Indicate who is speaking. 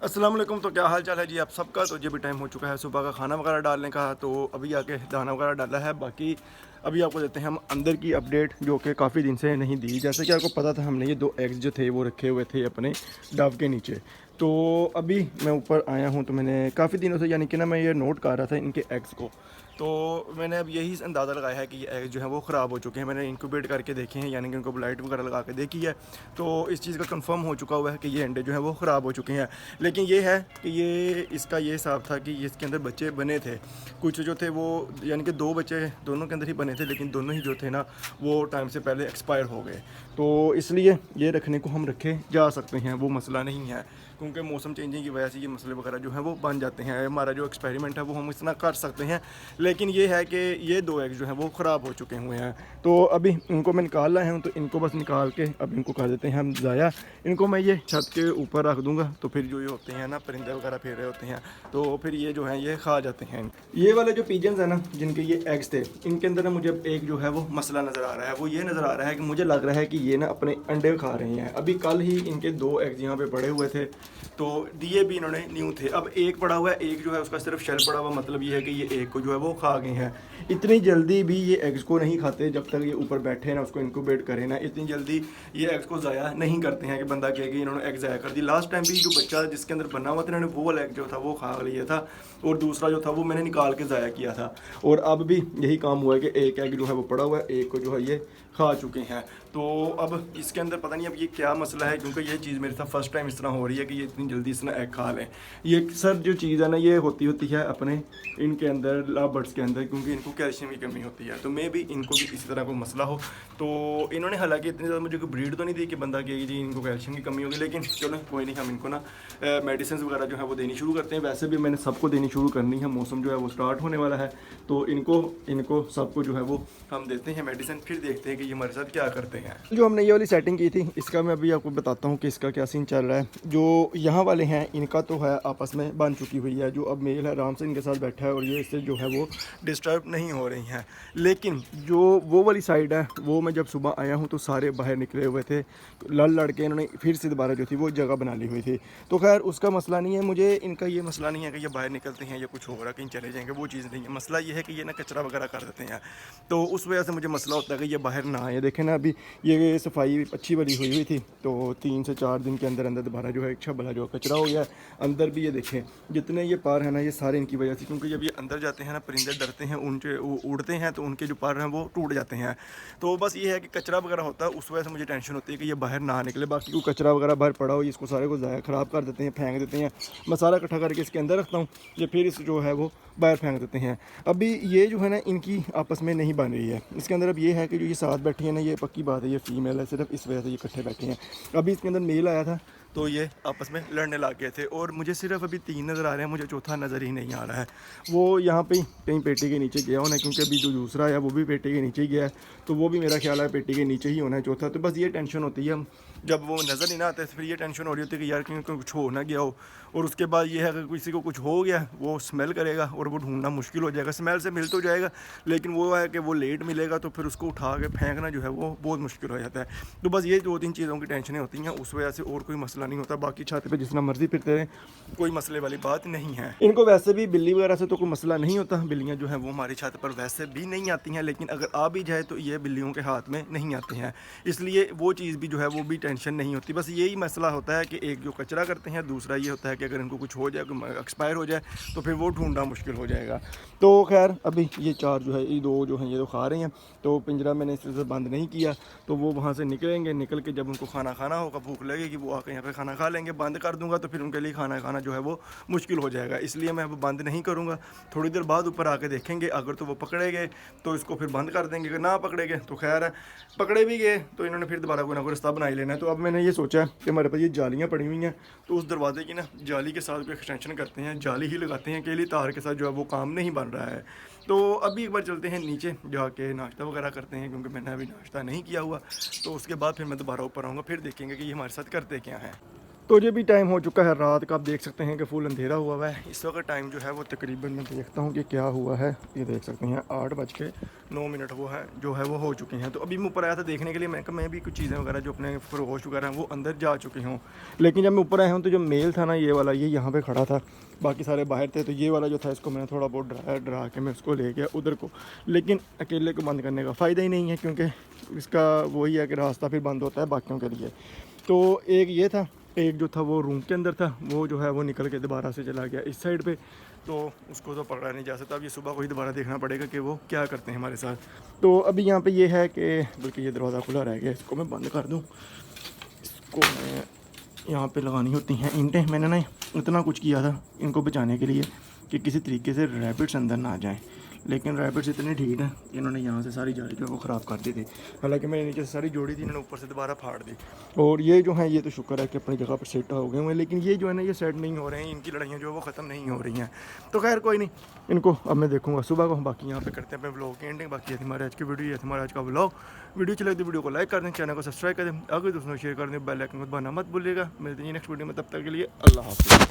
Speaker 1: अस्सलाम वालेकुम। तो क्या हाल चाल है जी आप सबका। तो ये भी टाइम हो चुका है सुबह का खाना वगैरह डालने का। तो अभी आके दाना वगैरह डाला है। बाकी अभी आपको देते हैं हम अंदर की अपडेट जो कि काफ़ी दिन से नहीं दी। जैसे कि आपको पता था हमने ये 2 एग्स जो थे वो रखे हुए थे अपने डव के नीचे। तो अभी मैं ऊपर आया हूँ तो मैंने काफ़ी दिनों से यानी कि ना मैं ये नोट कर रहा था इनके एग्स को। तो मैंने अब यही अंदाज़ा लगाया है कि ये एग जो है वो ख़राब हो चुके हैं। मैंने इंक्यूबेट करके देखे हैं यानी कि उनको लाइट वगैरह लगा के देखी है। तो इस चीज़ का कंफर्म हो चुका हुआ है कि ये अंडे जो है वो ख़राब हो चुके हैं। लेकिन ये है कि ये इसका ये हिसाब था कि इसके अंदर बच्चे बने थे। कुछ जो थे वो यानी कि 2 बच्चे दोनों के अंदर ही बने थे, लेकिन दोनों ही जो थे ना वो टाइम से पहले एक्सपायर हो गए। तो इसलिए ये रखने को हम रखे जा सकते हैं, वो मसला नहीं है। क्योंकि मौसम चेंजिंग की वजह से ये मसले वगैरह जो हैं वो बन जाते हैं। हमारा जो एक्सपेरिमेंट है वो हम इतना कर सकते हैं। लेकिन ये है कि ये 2 एग जो हैं वो ख़राब हो चुके हुए हैं। तो अभी इनको मैं निकाल लाया हूँ, तो इनको बस निकाल के अब इनको कर देते हैं हम ज़ाया। इनको मैं ये छत के ऊपर रख दूँगा, तो फिर जो ये होते हैं ना परिंदे वगैरह फिर रहे होते हैं, तो फिर ये जो हैं ये खा जाते हैं। ये वाले जो पिजन्स हैं ना जिनके ये एग्स थे, इनके अंदर ना मुझे एक जो है वो मसला नज़र आ रहा है। वो ये नज़र आ रहा है कि मुझे लग रहा है कि ये ना अपने अंडे खा रहे हैं। अभी कल ही इनके 2 एग्स यहाँ पे पड़े हुए थे, तो दिए भी इन्होंने न्यू थे। अब एक पड़ा हुआ है, एक जो है उसका सिर्फ शेल पड़ा हुआ। मतलब ये है कि ये एक को जो है वो खा गए हैं। इतनी जल्दी भी ये एग्स को नहीं खाते जब तक ये ऊपर बैठे ना उसको इनक्यूबेट करें ना। इतनी जल्दी ये एग्स को ज़ाया नहीं करते हैं कि बंदा कहेगा इन्होंने एग ज़ाया कर दी। लास्ट टाइम भी जो बच्चा जिसके अंदर बना हुआ था इन्होंने वो वाला एग जो था वो खा लिया था, और दूसरा जो था वो मैंने निकाल के ज़ाया किया था। और अब भी यही काम हुआ है कि एक एग जो है वो पड़ा हुआ है, एक को जो है ये खा चुके हैं। तो अब इसके अंदर पता नहीं अब ये क्या मसला है, क्योंकि ये चीज़ मेरे साथ फर्स्ट टाइम इस तरह हो रही है कि ये इतनी जल्दी इसने एग खा लें। ये सर जो चीज़ है ना ये होती है अपने इनके अंदर लव बर्ड्स के अंदर, क्योंकि इनको कैल्शियम की कमी होती है। तो मे भी इनको भी इसी तरह कोई मसला हो। तो इन्होंने हालांकि इतनी ज़्यादा मुझे कोई ब्रीड तो नहीं दी कि बंदा कहेगी जी इनको कैल्शियम की कमी होगी, लेकिन चलो कोई नहीं, हम इनको ना मेडिसिन वगैरह जो है वो देनी शुरू करते हैं। वैसे भी मैंने सबको देनी शुरू करनी है, मौसम जो है वो स्टार्ट होने वाला है। तो इनको इनको सबको जो है वो हम देते हैं मेडिसिन, फिर देखते हैं कि ये हमारे साथ क्या करते हैं। जो हमने ये वाली सेटिंग की थी इसका मैं अभी आपको बताता हूँ कि इसका क्या सीन चल रहा है। जो यहाँ वाले हैं इनका तो है आपस में बन चुकी हुई है। जो अब मेल है आराम से इनके साथ बैठा है और ये इससे जो है वो डिस्टर्ब नहीं हो रही हैं। लेकिन जो वो वाली साइड है वो मैं जब सुबह आया हूँ तो सारे बाहर निकले हुए थे। लड़ लड़ के इन्होंने फिर से दोबारा जो थी वो जगह बना ली हुई थी। तो खैर उसका मसला नहीं है, मुझे इनका ये मसला नहीं है कि ये बाहर निकलते हैं या कुछ हो रहा कहीं चले जाएंगे, वो चीज़ नहीं है। मसला ये है कि ये ना कचरा वगैरह कर देते हैं, तो उस वजह से मुझे मसला होता है कि ये बाहर ना आए। देखें ना अभी ये सफाई अच्छी वाली हुई थी, तो 3 से 4 दिन के अंदर अंदर दोबारा जो है अच्छा भला जो कचरा हो गया है। अंदर भी ये देखें जितने ये पार है ना ये सारे इनकी वजह से, क्योंकि जब ये अंदर जाते हैं ना परिंदे डरते हैं, उनसे उड़ते हैं तो उनके जो पर हैं वो टूट जाते हैं। तो बस ये है कि कचरा वगैरह होता है, उस वजह से मुझे टेंशन होती है कि ये बाहर ना निकले। बाकी कोई कचरा वगैरह बाहर पड़ा हो इसको सारे को ज़ाया ख़राब कर देते हैं, फेंक देते हैं। मैं सारा इकट्ठा करके इसके अंदर रखता हूँ, ये फिर इस जो है वो बाहर फेंक देते हैं। अभी ये जो है ना इनकी आपस में नहीं बन रही है इसके अंदर। अब ये है कि जो ये साथ बैठे हैं ना ये पक्की बात है ये फीमेल है, सिर्फ इस वजह से ये इकट्ठे बैठे हैं। अभी इसके अंदर मेल आया था तो ये आपस में लड़ने लग गए थे, और मुझे सिर्फ अभी 3 नज़र आ रहे हैं, मुझे चौथा नज़र ही नहीं आ रहा है। वो यहाँ पे कहीं पेटी के नीचे गया होना है, क्योंकि अभी जो दूसरा है वो भी पेटी के नीचे ही गया है, तो वो भी मेरा ख्याल है पेटी के नीचे ही होना है चौथा। तो बस ये टेंशन होती है जब वो नज़र नहीं ना आते, तो फिर ये टेंशन हो रही होती है कि यार कहीं कुछ हो ना गया हो। और उसके बाद ये है कि किसी को कुछ हो गया वो स्मेल करेगा और वो ढूंढना मुश्किल हो जाएगा। स्मेल से मिल तो जाएगा लेकिन वो है कि वो लेट मिलेगा, तो फिर उसको उठा के फेंकना जो है वो बहुत मुश्किल हो जाता है। तो बस ये 2-3 चीज़ों की टेंशनें होती हैं, उस वजह से और कोई मसला नहीं होता। बाकी छत पे जितना मर्जी फिरते रहें, कोई मसले वाली बात नहीं है। इनको वैसे भी बिल्ली वगैरह से तो कोई मसला नहीं होता, बिल्लियाँ जो हैं वो हमारी छत पर वैसे भी नहीं आती हैं, लेकिन अगर आ भी जाए तो ये बिल्लियों के हाथ में नहीं आते हैं, इसलिए वो चीज़ भी जो है वो भी टेंशन नहीं होती। बस यही मसला होता है कि एक जो कचरा करते हैं, दूसरा ये होता है कि अगर इनको कुछ हो जाए, एक्सपायर हो जाए, तो फिर वो ढूंढना मुश्किल हो जाएगा। तो खैर अभी ये 4 जो है ये 2 जो हैं ये तो खा रहे हैं, तो पिंजरा मैंने इस तरह से बंद नहीं किया, तो वो वहाँ से निकलेंगे। निकल के जब उनको खाना खाना होगा, भूख लगेगी, वो आके यहाँ पे खाना खा लेंगे। बंद कर दूंगा तो फिर उनके लिए खाना खाना जो है वो मुश्किल हो जाएगा, इसलिए मैं अब बंद नहीं करूँगा। थोड़ी देर बाद ऊपर आके देखेंगे, अगर तो वो पकड़े गए तो इसको फिर बंद कर देंगे, अगर ना पकड़े गए तो खैर है। पकड़े भी गए तो इन्होंने फिर दोबारा कोई ना कोई रास्ता बना ही लेना है। तो अब मैंने ये सोचा है कि हमारे पास ये जालियाँ पड़ी हुई हैं, तो उस दरवाजे की ना जाली के साथ कोई एक्सटेंशन करते हैं, जाली ही लगाते हैं, अकेली तार के साथ जो है वो काम नहीं बन रहा है। तो अभी एक बार चलते हैं नीचे जाके नाश्ता वगैरह करते हैं, क्योंकि मैंने अभी नाश्ता नहीं किया हुआ। तो उसके बाद फिर मैं दोबारा ऊपर आऊँगा, फिर देखेंगे कि ये हमारे साथ करते क्या हैं। तो ये भी टाइम हो चुका है रात का, आप देख सकते हैं कि फुल अंधेरा हुआ है। इस वक्त टाइम जो है वो तकरीबन मैं देखता हूँ कि क्या हुआ है, ये देख सकते हैं 8:09 वो है जो है वो हो चुके हैं। तो अभी मैं ऊपर आया था देखने के लिए, मैं कहा मैं भी कुछ चीज़ें वगैरह जो अपने खरगोश वगैरह हैं वो अंदर जा चुके हों। लेकिन जब मैं ऊपर आया हूँ तो जो मेल था ना ये वाला, ये यहाँ पर खड़ा था, बाकी सारे बाहर थे। तो ये वाला जो था इसको मैंने थोड़ा बहुत डरा के मैं उसको ले गया उधर को। लेकिन अकेले को बंद करने का फ़ायदा ही नहीं है, क्योंकि इसका वही है कि रास्ता फिर बंद होता है बाकियों के लिए। तो एक ये था, एक जो था वो रूम के अंदर था, वो जो है वो निकल के दोबारा से चला गया इस साइड पे। तो उसको तो पकड़ा नहीं जा सकता, अब ये सुबह को ही दोबारा देखना पड़ेगा कि वो क्या करते हैं हमारे साथ। तो अभी यहाँ पे ये है कि बल्कि ये दरवाज़ा खुला रह गया, इसको मैं बंद कर दूँ। इसको मैं यहाँ पे लगानी होती हैं ईंटें। मैंने ना इतना कुछ किया था इनको बचाने के लिए कि किसी तरीके से रैबिट्स अंदर ना आ जाएँ, लेकिन रैबिट्स इतने ढीठ हैं, इन्होंने यहाँ से सारी जाली जो है वो ख़राब कर दी थी। हालांकि मैंने नीचे से सारी जोड़ी थी, इन्होंने ऊपर से दोबारा फाड़ दी। और ये जो है ये तो शुक्र है कि अपनी जगह पर सेट हो गए हुए हैं, लेकिन ये जो है ना ये सेट नहीं हो रहे हैं, इनकी लड़ाइयाँ जो है वो ख़त्म नहीं हो रही हैं। तो खैर कोई नहीं, इनको अब मैं देखूँगा सुबह को। बाकी यहाँ पे करते हैं अपने ब्लॉग की एंडिंग। बाकी हमारे आज की वीडियो, ये हमारा आज का ब्लॉग वीडियो चले तो वीडियो को लाइक कर दें, चैनल को सब्सक्राइब कर दें, आगे दोस्तों शेयर कर दें, बेल आइकन को दबाना मत भूलिएगा। मिलते हैं नेक्स्ट वीडियो में, तब तक के लिए अल्लाह हाफ़िज़।